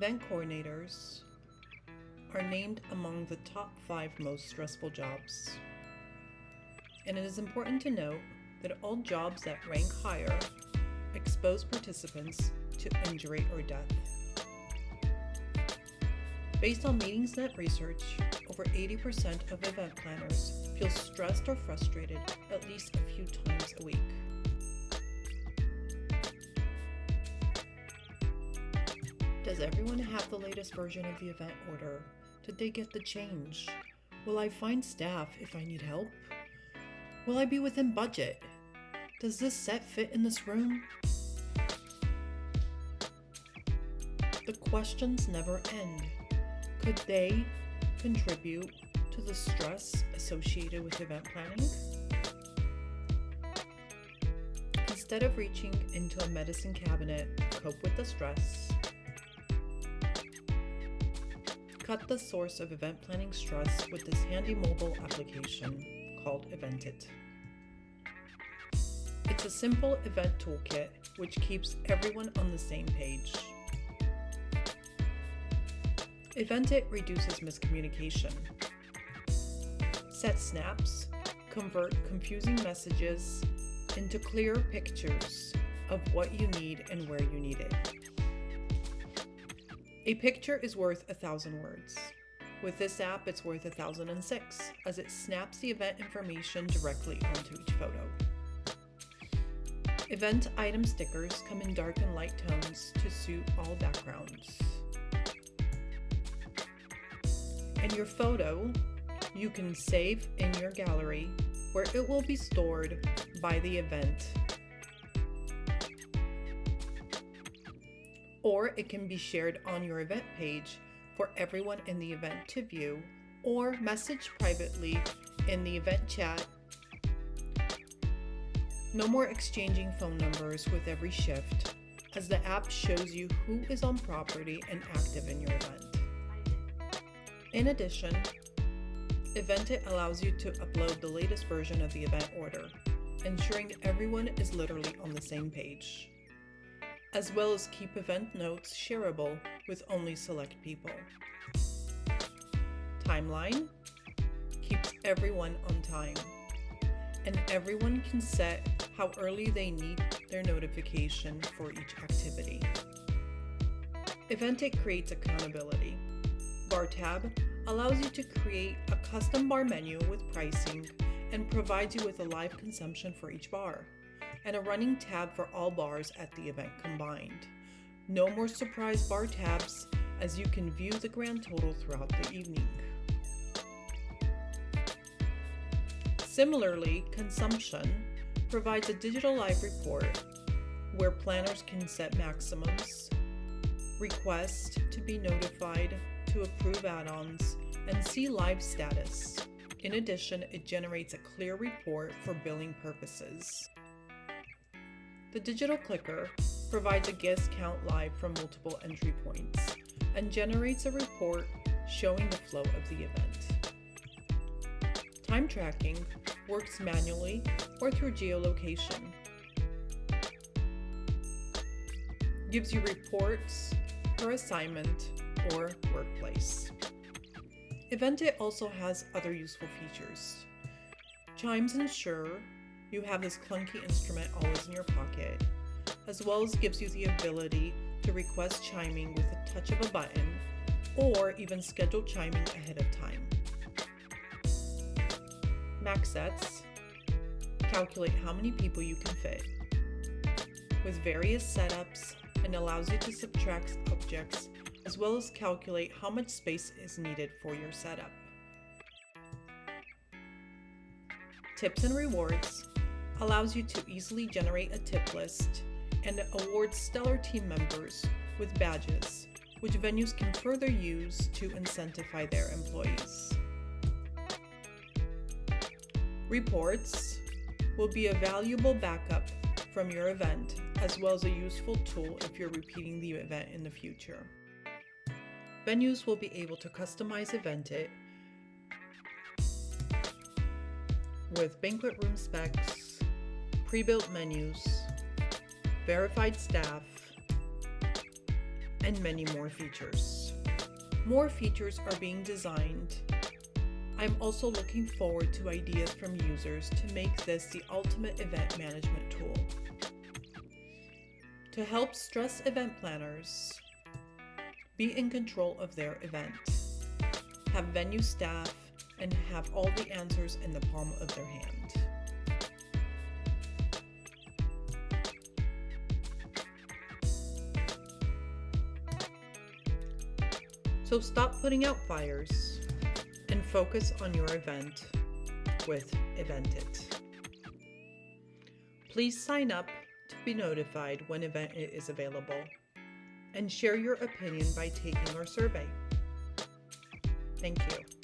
Event coordinators are named among the top 5 most stressful jobs. And it is important to note that all jobs that rank higher expose participants to injury or death. Based on MeetingsNet research, over 80% of event planners feel stressed or frustrated at least a few times a week. Does everyone have the latest version of the event order? Did they get the change? Will I find staff if I need help? Will I be within budget? Does this set fit in this room? The questions never end. Could they contribute to the stress associated with event planning? Instead of reaching into a medicine cabinet to cope with the stress, cut the source of event planning stress with this handy mobile application called Eventit. It's a simple event toolkit which keeps everyone on the same page. Eventit reduces miscommunication. Set snaps convert confusing messages into clear pictures of what you need and where you need it. A picture is worth 1,000 words. With this app, it's worth 1,006, as it snaps the event information directly onto each photo. Event item stickers come in dark and light tones to suit all backgrounds. And your photo, you can save in your gallery, where it will be stored by the event. Or it can be shared on your event page for everyone in the event to view, or message privately in the event chat. No more exchanging phone numbers with every shift, as the app shows you who is on property and active in your event. In addition, Eventit allows you to upload the latest version of the event order, ensuring everyone is literally on the same page, as well as keep event notes shareable with only select people. Timeline keeps everyone on time, and everyone can set how early they need their notification for each activity. Eventit creates accountability. Bar tab allows you to create a custom bar menu with pricing and provides you with a live consumption for each bar, and a running tab for all bars at the event combined. No more surprise bar tabs, as you can view the grand total throughout the evening. Similarly, Consumption provides a digital live report where planners can set maximums, request to be notified, to approve add-ons, and see live status. In addition, it generates a clear report for billing purposes. The digital clicker provides a guest count live from multiple entry points and generates a report showing the flow of the event. Time tracking works manually or through geolocation. Gives you reports per assignment or workplace. Eventit also has other useful features. Chimes ensure you have this clunky instrument always in your pocket, as well as gives you the ability to request chiming with a touch of a button, or even schedule chiming ahead of time. Max sets calculate how many people you can fit, with various setups, and allows you to subtract objects as well as calculate how much space is needed for your setup. Tips and rewards allows you to easily generate a tip list and awards stellar team members with badges, which venues can further use to incentivize their employees. Reports will be a valuable backup from your event, as well as a useful tool if you're repeating the event in the future. Venues will be able to customize Eventit with banquet room specs, pre-built menus, verified staff, and many more features. More features are being designed. I'm also looking forward to ideas from users to make this the ultimate event management tool. To help stress event planners be in control of their event, have venue staff, and have all the answers in the palm of their hand. So stop putting out fires and focus on your event with Eventit. Please sign up to be notified when event is available and share your opinion by taking our survey. Thank you.